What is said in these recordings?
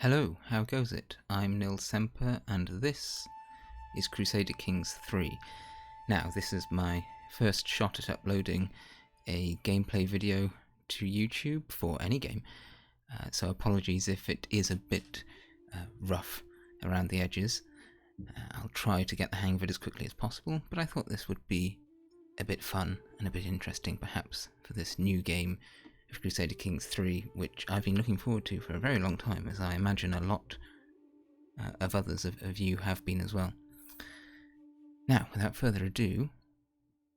Hello, how goes it? I'm Nil Semper, and this is Crusader Kings III. Now, this is my first shot at uploading a gameplay video to YouTube for any game, so apologies if it is a bit rough around the edges. I'll try to get the hang of it as quickly as possible, but I thought this would be a bit fun and a bit interesting perhaps for this new game of Crusader Kings III, which I've been looking forward to for a very long time, as I imagine a lot of others of you have been as well. Now, without further ado,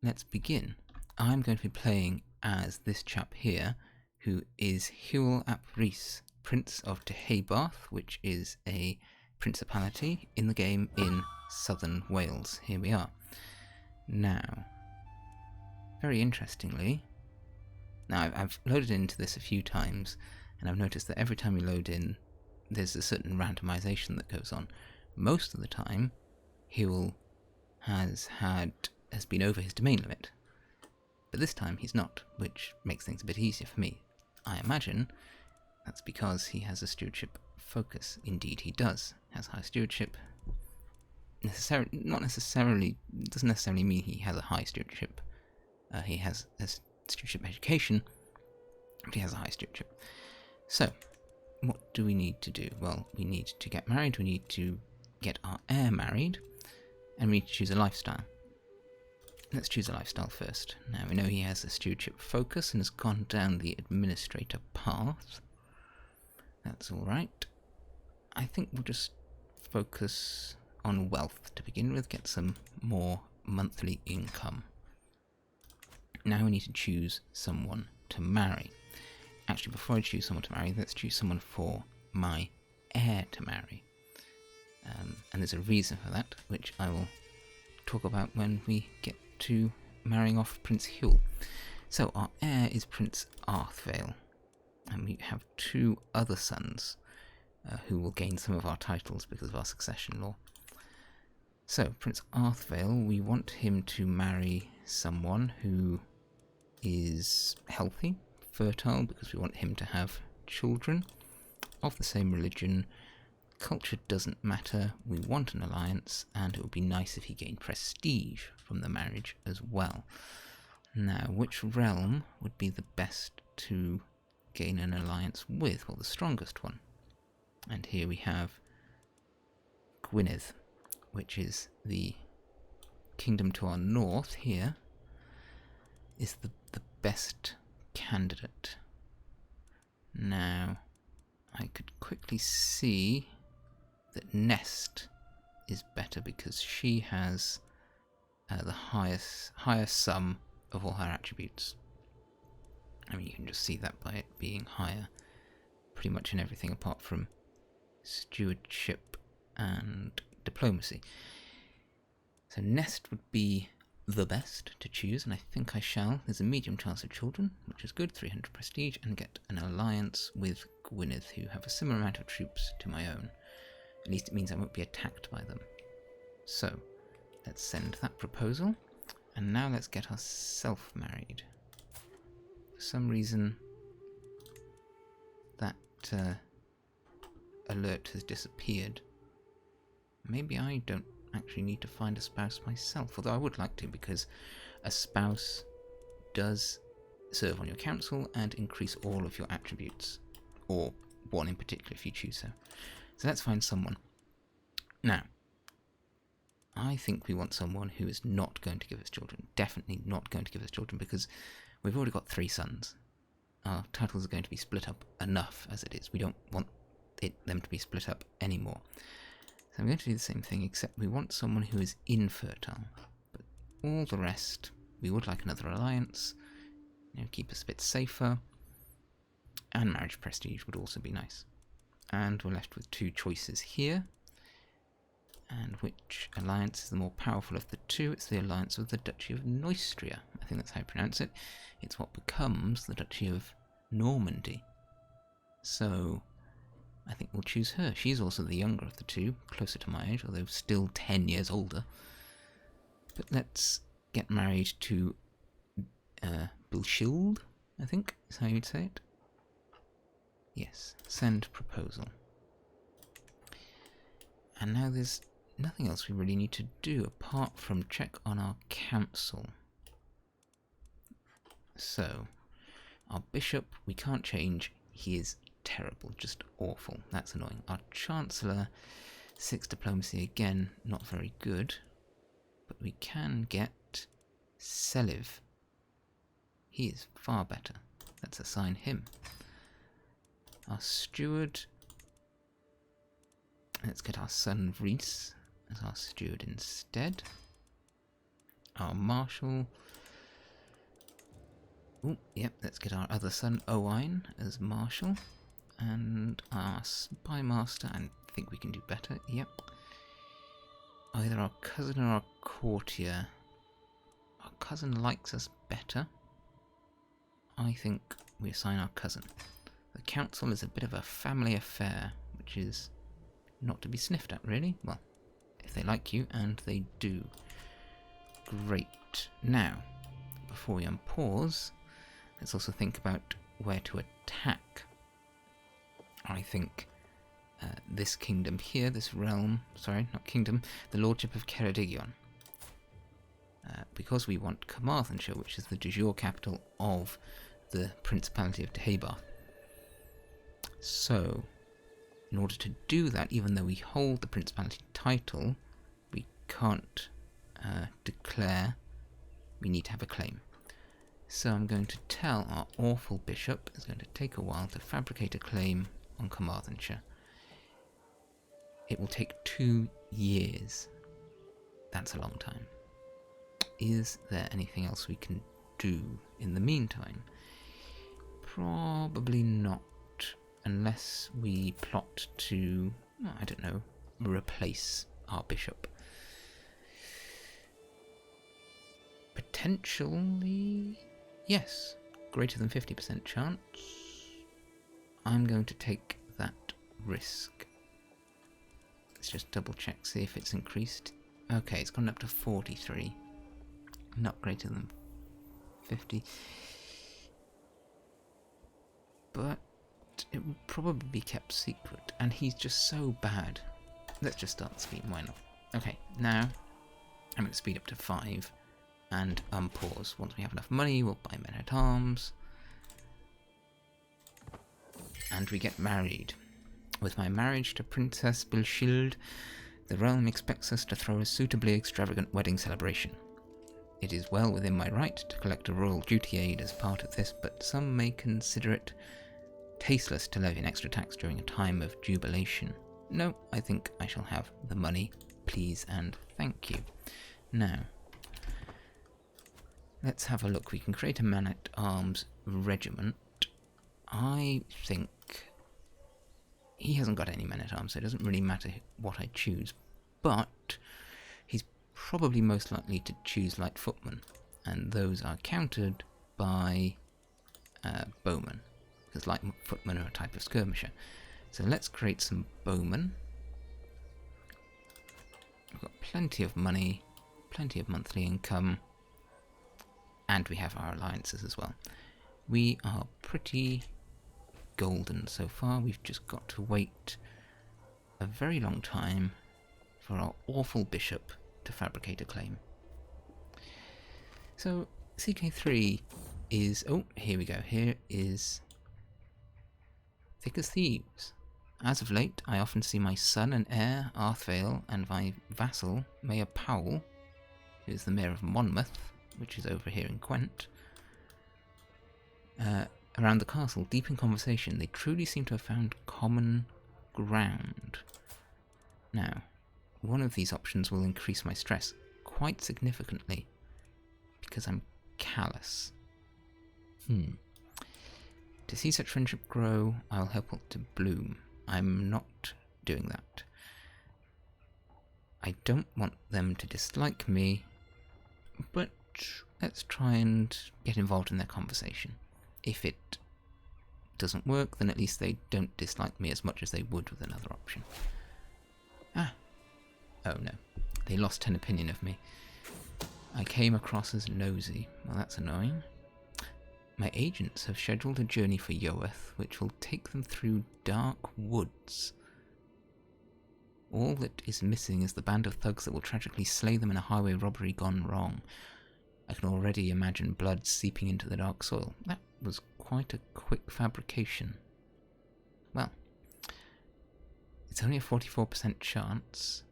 let's begin. I'm going to be playing as this chap here, who is Hywel ap Rhys, Prince of Deheubarth, which is a principality in the game in southern Wales. Here we are. Now, very interestingly, I've loaded into this a few times, and I've noticed that every time you load in, there's a certain randomization that goes on. Most of the time, Hywel has been over his domain limit, but this time he's not, which makes things a bit easier for me. I imagine that's because he has a stewardship focus. Indeed, he does. Has high stewardship. Doesn't necessarily mean he has a high stewardship. He has a stewardship education, but he has a high stewardship. So, what do we need to do? Well, we need to get married, we need to get our heir married, and we need to choose a lifestyle. Let's choose a lifestyle first. Now, we know he has a stewardship focus and has gone down the administrator path. That's alright. I think we'll just focus on wealth to begin with, get some more monthly income. Now we need to choose someone to marry. Actually, before I choose someone to marry, let's choose someone for my heir to marry. And there's a reason for that, which I will talk about when we get to marrying off Prince Hywel. So our heir is Prince Arthvale, and we have two other sons who will gain some of our titles because of our succession law. So Prince Arthvale, we want him to marry someone who is healthy, fertile, because we want him to have children of the same religion. Culture doesn't matter, we want an alliance, and it would be nice if he gained prestige from the marriage as well. Now, which realm would be the best to gain an alliance with? Well, the strongest one. And here we have Gwynedd, which is the kingdom to our north here, is the best candidate. Now, I could quickly see that Nest is better because she has the higher sum of all her attributes. I mean, you can just see that by it being higher pretty much in everything apart from stewardship and diplomacy. So Nest would be the best to choose, and I think I shall. There's a medium chance of children, which is good, 300 prestige, and get an alliance with Gwynedd, who have a similar amount of troops to my own. At least it means I won't be attacked by them. So, let's send that proposal, and now let's get ourselves married. For some reason, that alert has disappeared. Maybe I don't actually need to find a spouse myself, although I would like to, because a spouse does serve on your council and increase all of your attributes, or one in particular if you choose so. So let's find someone. Now, I think we want someone who is not going to give us children, definitely not going to give us children, because we've already got 3 sons. Our titles are going to be split up enough as it is. We don't want them to be split up anymore. So I'm going to do the same thing, except we want someone who is infertile. But all the rest, we would like another alliance, keep us a bit safer, and marriage prestige would also be nice. And we're left with 2 choices here. And which alliance is the more powerful of the 2? It's the alliance with the Duchy of Neustria. I think that's how you pronounce it. It's what becomes the Duchy of Normandy. So I think we'll choose her. She's also the younger of the 2, closer to my age, although still 10 years older. But let's get married to Bilshild, I think is how you'd say it. Yes, send proposal. And now there's nothing else we really need to do apart from check on our council. So, our bishop, we can't change. He is terrible, just awful. That's annoying. Our chancellor, 6 diplomacy again, not very good. But we can get Seliv. He is far better. Let's assign him. Our steward, let's get our son Rhys as our steward instead. Our marshal, oh, yep, let's get our other son Owain as marshal. And our spy master, I think we can do better, yep. Either our cousin or our courtier. Our cousin likes us better. I think we assign our cousin. The council is a bit of a family affair, which is not to be sniffed at, really. Well, if they like you, and they do. Great. Now, before we unpause, let's also think about where to attack. I think this kingdom here, this realm, sorry, not kingdom, the lordship of Ceredigion. Because we want Carmarthenshire, which is the de jure capital of the Principality of Deheubarth. So, in order to do that, even though we hold the Principality title, we can't declare, we need to have a claim. So I'm going to tell our awful bishop it's going to take a while to fabricate a claim on Carmarthenshire. It will take 2 years. That's a long time. Is there anything else we can do in the meantime? Probably not, unless we plot to, I don't know, replace our bishop. Potentially, yes, greater than 50% chance. I'm going to take that risk. Let's just double check, see if it's increased. Okay, it's gone up to 43. Not greater than 50. But it will probably be kept secret, and he's just so bad. Let's just start the scheme, why not? Okay, now I'm going to speed up to 5 and unpause. Once we have enough money, we'll buy men-at-arms. And we get married. With my marriage to Princess Bilshild, the realm expects us to throw a suitably extravagant wedding celebration. It is well within my right to collect a royal duty aid as part of this, but some may consider it tasteless to levy an extra tax during a time of jubilation. No, I think I shall have the money, please and thank you. Now, let's have a look. We can create a man-at-arms regiment. I think he hasn't got any men-at-arms, so it doesn't really matter what I choose, but he's probably most likely to choose light footmen, and those are countered by bowmen, because light footmen are a type of skirmisher. So let's create some bowmen. We've got plenty of money, plenty of monthly income, and we have our alliances as well. We are pretty golden so far. We've just got to wait a very long time for our awful bishop to fabricate a claim. So CK3 is, oh, here we go, here is thick as thieves. As of late, I often see my son and heir, Arthvale, and my vassal, Mayor Powell, who is the mayor of Monmouth, which is over here in Gwent, around the castle, deep in conversation. They truly seem to have found common ground. Now, one of these options will increase my stress quite significantly, because I'm callous. To see such friendship grow, I'll help it to bloom. I'm not doing that. I don't want them to dislike me, but let's try and get involved in their conversation. If it doesn't work, then at least they don't dislike me as much as they would with another option. Ah. Oh no. They lost 10 opinion of me. I came across as nosy. Well, that's annoying. My agents have scheduled a journey for Yoeth, which will take them through dark woods. All that is missing is the band of thugs that will tragically slay them in a highway robbery gone wrong. I can already imagine blood seeping into the dark soil. That was quite a quick fabrication. Well, it's only a 44% chance,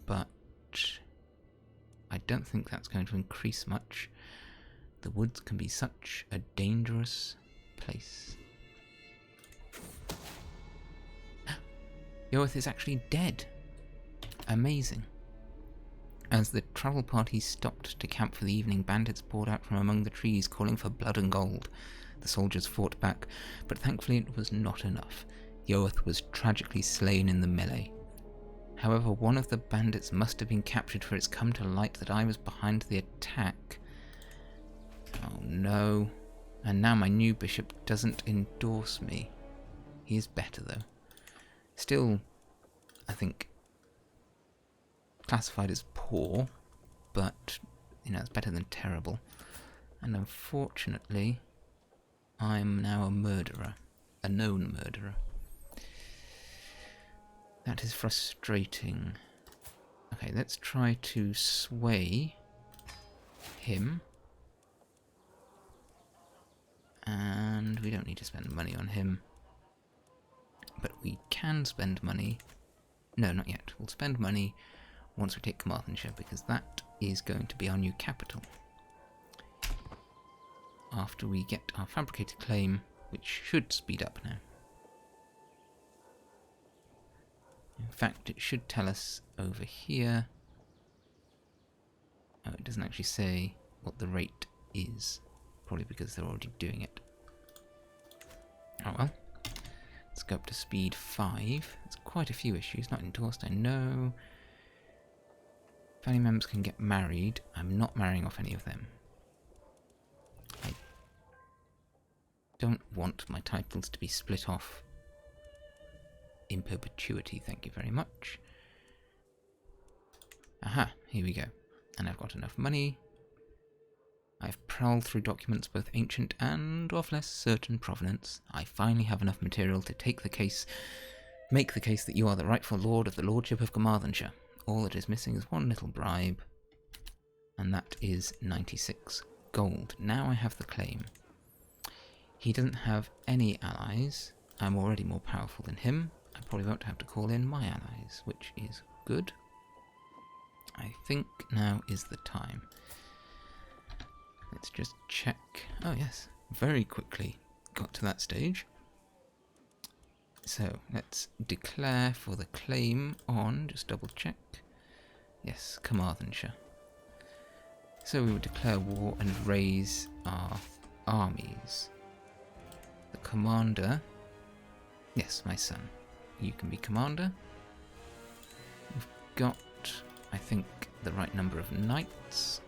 but I don't think that's going to increase much. The woods can be such a dangerous place. Deheubarth is actually dead. Amazing. As the travel party stopped to camp for the evening, bandits poured out from among the trees, calling for blood and gold. The soldiers fought back, but thankfully it was not enough. Deheubarth was tragically slain in the melee. However, one of the bandits must have been captured, for it's come to light that I was behind the attack. Oh no. And now my new bishop doesn't endorse me. He is better though. Still, I think, classified as poor, but, you know, it's better than terrible. And unfortunately, I'm now a murderer. A known murderer. That is frustrating. Okay, let's try to sway him. And we don't need to spend money on him. But we can spend money. No, not yet. We'll spend money once we take Carmarthenshire, because that is going to be our new capital. After we get our fabricated claim, which should speed up now. In fact, it should tell us over here. Oh, it doesn't actually say what the rate is. Probably because they're already doing it. Oh well. Let's go up to speed 5. There's quite a few issues. Not endorsed, I know. Family members can get married. I'm not marrying off any of them. I don't want my titles to be split off in perpetuity, thank you very much. Aha, here we go. And I've got enough money. I've prowled through documents both ancient and of less certain provenance. I finally have enough material to make the case that you are the rightful lord of the lordship of Carmarthenshire. All that is missing is one little bribe, and that is 96 gold. Now I have the claim. He doesn't have any allies. I'm already more powerful than him. I probably won't have to call in my allies, which is good. I think now is the time. Let's just check. Oh yes, very quickly got to that stage. So let's declare for the claim on, just double check. Yes, Carmarthenshire. So we would declare war and raise our armies. The commander, yes, my son, you can be commander. We've got, I think, the right number of knights.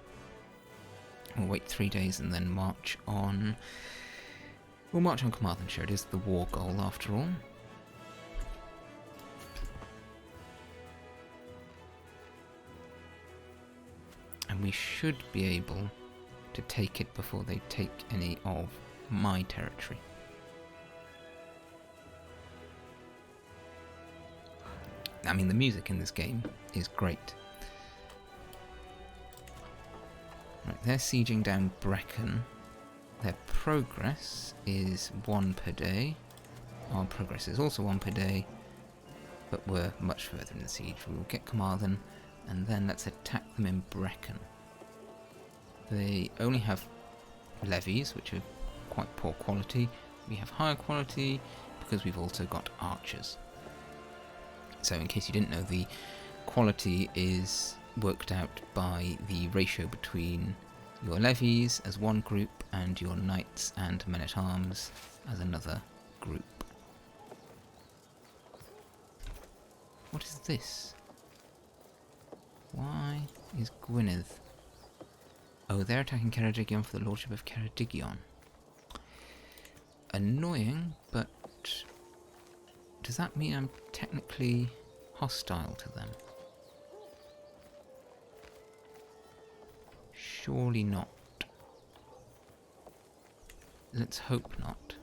We'll wait 3 days and then march on. We'll march on Carmarthenshire. It is the war goal after all. And we should be able to take it before they take any of my territory. I mean, the music in this game is great. Right, they're sieging down Brecon. Their progress is 1 per day. Our progress is also 1 per day, but we're much further in the siege. We will get Carmarthen, and then let's attack them in Brecon. They only have levies, which are quite poor quality. We have higher quality because we've also got archers. So in case you didn't know, the quality is worked out by the ratio between your levies as one group and your knights and men-at-arms as another group. What is this? Why is Gwynedd? Oh, they're attacking Ceredigion for the lordship of Ceredigion. Annoying, but does that mean I'm technically hostile to them? Surely not. Let's hope not.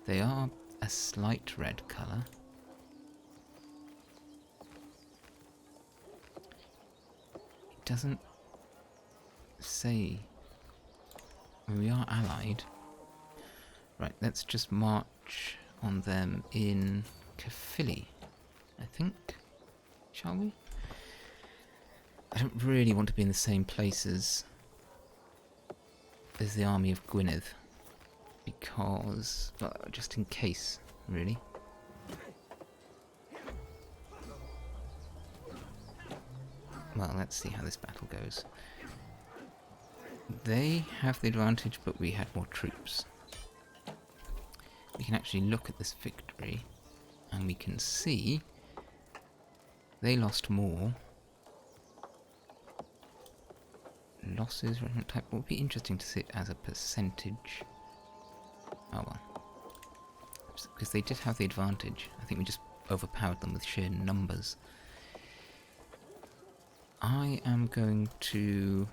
They are a slight red colour. It doesn't say. I mean, we are allied. Right, let's just march on them in Caerphilly, I think. Shall we? I don't really want to be in the same places as the army of Gwynedd, because, well, just in case, really. Well, let's see how this battle goes. They have the advantage, but we had more troops. We can actually look at this victory, and we can see they lost more. Losses, regiment type, would be interesting to see it as a percentage. Oh well. Because they did have the advantage. I think we just overpowered them with sheer numbers. I am going to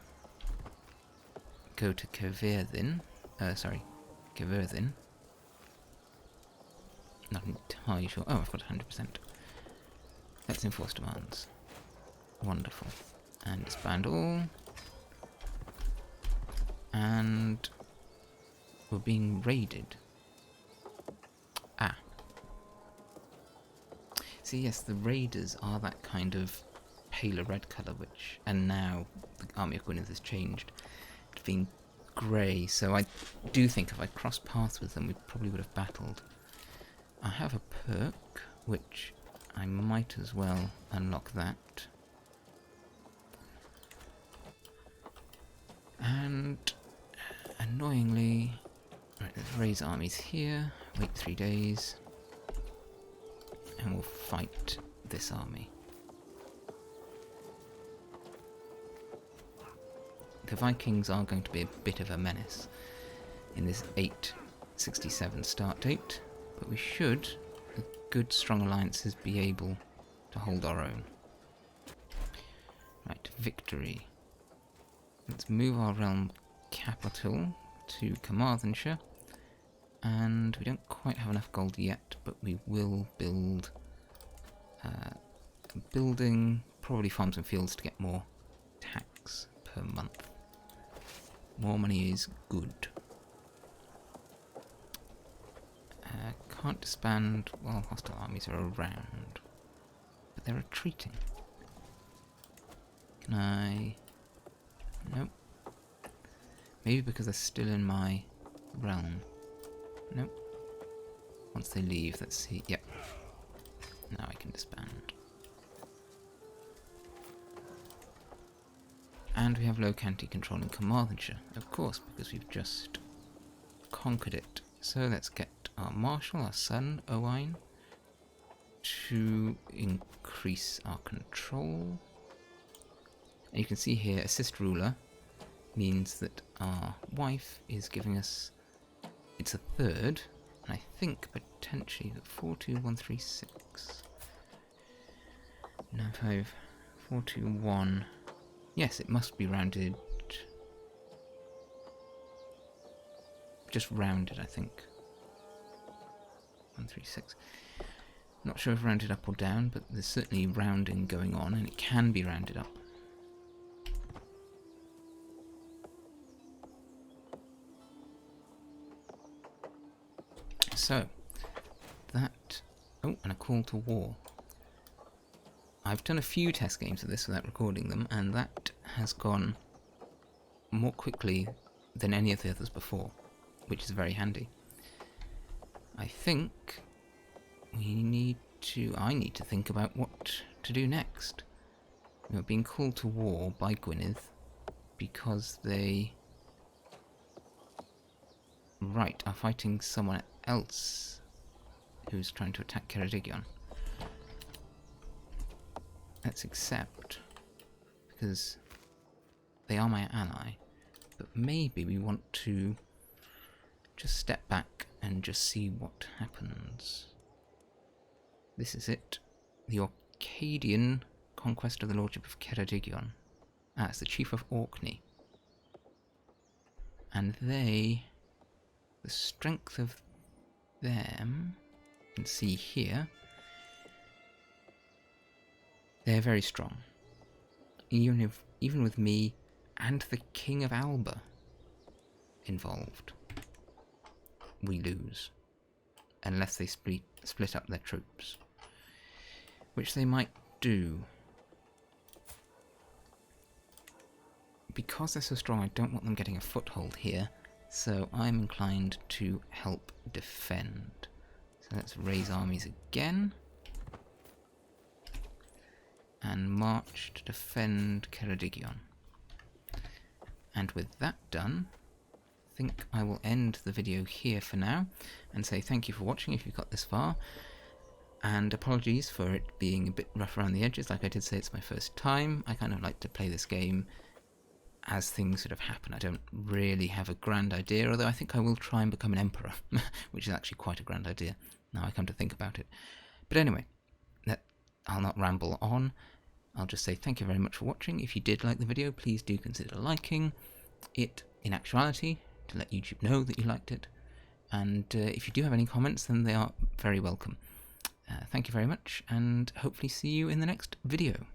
go to Caerphilly. Caerphilly. Not entirely sure. Oh, I've got 100%. Let's enforce demands. Wonderful. And disband all. And we're being raided. Ah. See, yes, the raiders are that kind of paler red colour, which, and now the army of Gwynedd has changed to being grey, so I do think if I crossed paths with them, we probably would have battled. I have a perk, which I might as well unlock that. And annoyingly, right, let's raise armies here, wait 3 days, and we'll fight this army. The Vikings are going to be a bit of a menace in this 867 start date, but we should, with good strong alliances, be able to hold our own. Right, victory. Let's move our realm capital to Carmarthenshire, and we don't quite have enough gold yet, but we will build a building, probably farms and fields, to get more tax per month. More money is good. Can't disband while hostile armies are around, but they're retreating. Can I? Nope. Maybe because they're still in my realm. Nope. Once they leave, let's see. Yep. Now I can disband. And we have low county control in Carmarthenshire, of course, because we've just conquered it. So let's get our marshal, our son, Owain, to increase our control. And you can see here, assist ruler means that our wife is giving us, it's a third, and I think potentially 42136. 95, 421. Yes, it must be rounded. Just rounded, I think. 136. Not sure if rounded up or down, but there's certainly rounding going on, and it can be rounded up. So, that... Oh, and a call to war. I've done a few test games of this without recording them, and that has gone more quickly than any of the others before, which is very handy. I think I need to think about what to do next. We are being called to war by Gwynedd because they are fighting someone else who's trying to attack Ceredigion. Let's accept, because they are my ally, but maybe we want to just step back and just see what happens. This is it. The Orcadian conquest of the Lordship of Ceredigion. Ah, it's the Chief of Orkney. And the strength of them can see here, they're very strong. Even with me and the King of Alba involved, we lose. Unless they split up their troops. Which they might do. Because they're so strong, I don't want them getting a foothold here, so I'm inclined to help defend. So let's raise armies again. And march to defend Ceredigion. And with that done, I think I will end the video here for now, and say thank you for watching if you've got this far. And apologies for it being a bit rough around the edges. Like I did say, it's my first time. I kind of like to play this game as things sort of happen. I don't really have a grand idea, although I think I will try and become an emperor, which is actually quite a grand idea, now I come to think about it. But anyway, I'll not ramble on. I'll just say thank you very much for watching. If you did like the video, please do consider liking it in actuality, to let YouTube know that you liked it. And if you do have any comments, then they are very welcome. Thank you very much, and hopefully see you in the next video.